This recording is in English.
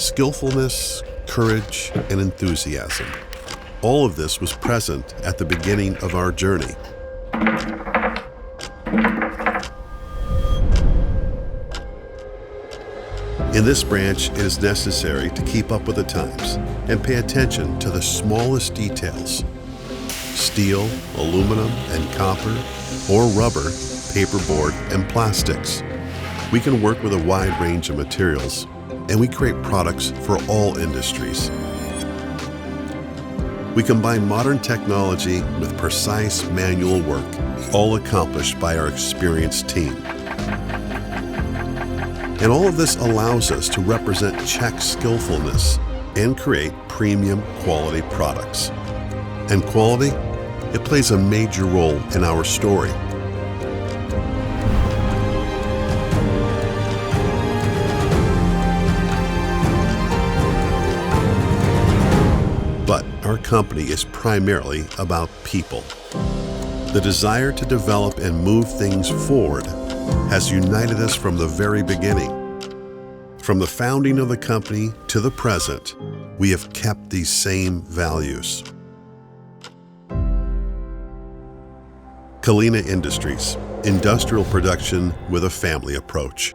skillfulness, courage, and enthusiasm. All of this was present at the beginning of our journey. In this branch, it is necessary to keep up with the times and pay attention to the smallest details. Steel, aluminum, and copper, or rubber, paperboard, and plastics. We can work with a wide range of materials, and we create products for all industries. We combine modern technology with precise manual work, all accomplished by our experienced team. And all of this allows us to represent Czech skillfulness and create premium quality products. And quality, it plays a major role in our story. But our company is primarily about people. The desire to develop and move things forward has united us from the very beginning. From the founding of the company to the present, we have kept these same values. Kalina Industries, industrial production with a family approach.